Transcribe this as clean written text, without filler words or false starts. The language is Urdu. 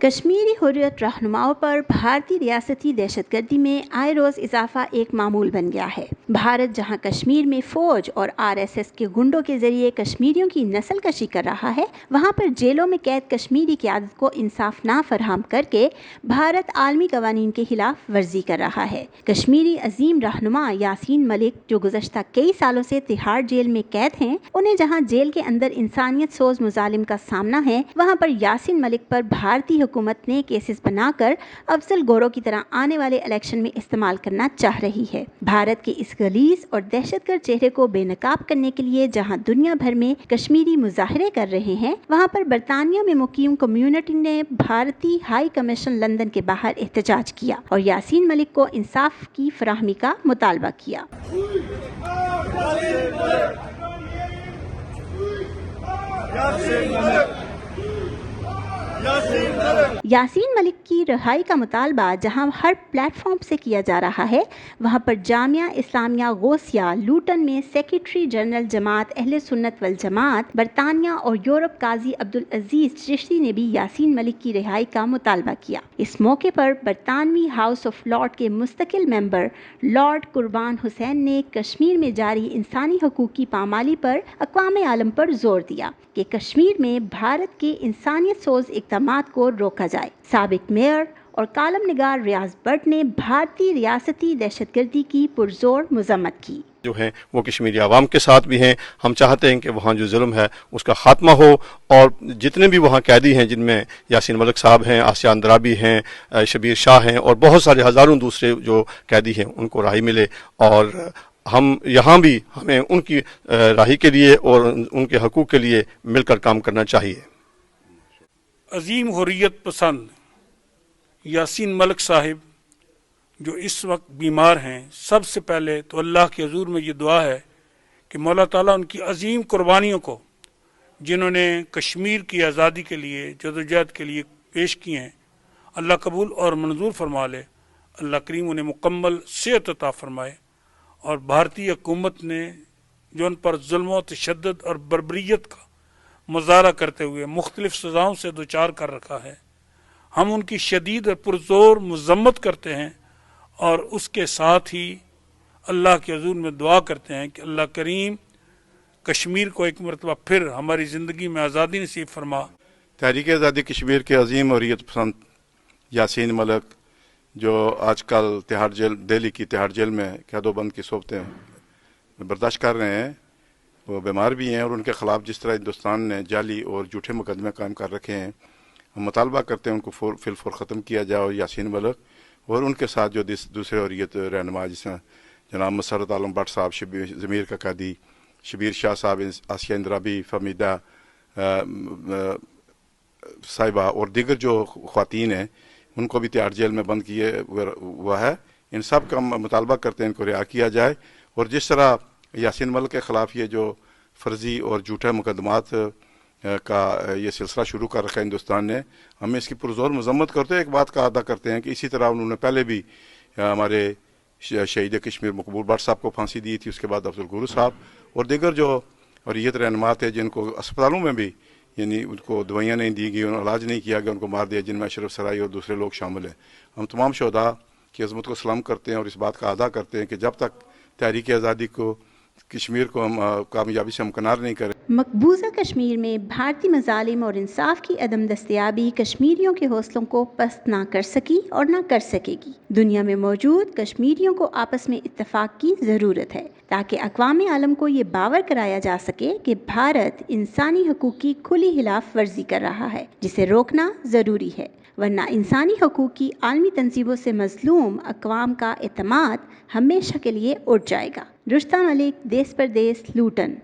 کشمیری حریت رہنماؤں پر بھارتی ریاستی دہشت گردی میں آئے روز اضافہ ایک معمول بن گیا ہے۔ بھارت جہاں کشمیر میں فوج اور RSS کے گنڈوں کے ذریعے کشمیریوں کی نسل کشی کر رہا ہے، وہاں پر جیلوں میں قید کشمیری قیادت کو انصاف نہ فراہم کر کے بھارت عالمی قوانین کے خلاف ورزی کر رہا ہے۔ کشمیری عظیم رہنما یاسین ملک جو گزشتہ کئی سالوں سے تہاڑ جیل میں قید ہیں، انہیں جہاں جیل کے اندر انسانیت سوز مظالم کا سامنا ہے، وہاں پر یاسین ملک پر بھارتی حکومت نے کیسز بنا کر افضل گورو کی طرح آنے والے الیکشن میں استعمال کرنا چاہ رہی ہے۔ بھارت کے اس غلیظ اور دہشت گرد چہرے کو بے نقاب کرنے کے لیے جہاں دنیا بھر میں کشمیری مظاہرے کر رہے ہیں، وہاں پر برطانیہ میں مقیم کمیونٹی نے بھارتی ہائی کمیشن لندن کے باہر احتجاج کیا اور یاسین ملک کو انصاف کی فراہمی کا مطالبہ کیا۔ یاسین ملک کی رہائی کا مطالبہ جہاں ہر پلیٹ فارم سے کیا جا رہا ہے، وہاں پر جامعہ اسلامیہ غوثیہ لوٹن میں سیکریٹری جنرل جماعت اہل سنت والجماعت برطانیہ اور یورپ قاضی عبدالعزیز چشتی نے بھی یاسین ملک کی رہائی کا مطالبہ کیا۔ اس موقع پر برطانوی ہاؤس آف لارڈ کے مستقل ممبر لارڈ قربان حسین نے کشمیر میں جاری انسانی حقوق کی پامالی پر اقوام عالم پر زور دیا کہ کشمیر میں بھارت کے انسانیت سوز اقدامات کو روکا جائے۔ سابق میئر اور کالم نگار ریاض بٹ نے بھارتی ریاستی دہشت گردی کی پرزور مذمت کی۔ جو ہیں وہ کشمیری عوام کے ساتھ بھی ہیں۔ ہم چاہتے ہیں کہ وہاں جو ظلم ہے اس کا خاتمہ ہو، اور جتنے بھی وہاں قیدی ہیں، جن میں یاسین ملک صاحب ہیں، آسیہ اندرابی ہیں، شبیر شاہ ہیں اور بہت سارے ہزاروں دوسرے جو قیدی ہیں، ان کو رہائی ملے، اور ہم یہاں بھی ہمیں ان کی رہائی کے لیے اور ان کے حقوق کے لیے مل کر کام کرنا چاہیے۔ عظیم حریت پسند یاسین ملک صاحب جو اس وقت بیمار ہیں، سب سے پہلے تو اللہ کے حضور میں یہ دعا ہے کہ مولا تعالیٰ ان کی عظیم قربانیوں کو، جنہوں نے کشمیر کی آزادی کے لیے جدوجہد کے لیے پیش کی ہیں، اللہ قبول اور منظور فرما لے۔ اللہ کریم انہیں مکمل صحت عطا فرمائے، اور بھارتی حکومت نے جو ان پر ظلم و تشدد اور بربریت کا مظاہرہ کرتے ہوئے مختلف سزاؤں سے دوچار کر رکھا ہے، ہم ان کی شدید اور پرزور مذمت کرتے ہیں، اور اس کے ساتھ ہی اللہ کے حضور میں دعا کرتے ہیں کہ اللہ کریم کشمیر کو ایک مرتبہ پھر ہماری زندگی میں آزادی نصیب فرما۔ تحریک آزادی کشمیر کے عظیم حریت پسند یاسین ملک جو آج کل دہلی کی تہاڑ جیل میں قید و بند کی صورتیں برداشت کر رہے ہیں، وہ بیمار بھی ہیں، اور ان کے خلاف جس طرح ہندوستان نے جعلی اور جھوٹے مقدمے قائم کر رکھے ہیں، ہم مطالبہ کرتے ہیں ان کو فی الفور ختم کیا جائے، اور یاسین ملک اور ان کے ساتھ جو دوسرے حریت رہنما جس میں جناب مسرت عالم بٹ صاحب، ضمیر کا قیدی شبیر شاہ صاحب، آسیہ اندرابی، فہمیدہ صاحبہ اور دیگر جو خواتین ہیں، ان کو بھی تہاڑ جیل میں بند کیے ہوا ہے، ان سب کا مطالبہ کرتے ہیں ان کو رہا کیا جائے۔ اور جس طرح یاسین ملک کے خلاف یہ جو فرضی اور جھوٹے مقدمات کا یہ سلسلہ شروع کر رکھا ہے ہندوستان نے، ہمیں اس کی پرزور مذمت کرتے ہیں۔ ایک بات کا ادا کرتے ہیں کہ اسی طرح انہوں نے پہلے بھی ہمارے شہید کشمیر مقبول بٹ صاحب کو پھانسی دی تھی، اس کے بعد افضل گورو صاحب اور دیگر جو حریت رہنما تھے، جن کو اسپتالوں میں بھی یعنی ان کو دوائیاں نہیں دی گئی، علاج نہیں کیا گیا، ان کو مار دیا، جن میں اشرف سرائی اور دوسرے لوگ شامل ہیں۔ ہم تمام شہداء کی عظمت کو سلام کرتے ہیں، اور اس بات کا ادا کرتے ہیں کہ جب تک تحریک آزادی کو کشمیر کو ہم کامیابی سے ہمکنار نہیں کریں۔ مقبوضہ کشمیر میں بھارتی مظالم اور انصاف کی عدم دستیابی کشمیریوں کے حوصلوں کو پست نہ کر سکی اور نہ کر سکے گی۔ دنیا میں موجود کشمیریوں کو آپس میں اتفاق کی ضرورت ہے تاکہ اقوام عالم کو یہ باور کرایا جا سکے کہ بھارت انسانی حقوق کی کھلی خلاف ورزی کر رہا ہے، جسے روکنا ضروری ہے، ورنہ انسانی حقوق کی عالمی تنظیموں سے مظلوم اقوام کا اعتماد ہمیشہ کے لیے اٹھ جائے گا۔ رشتہ ملک، دیس پردیس، لوٹن۔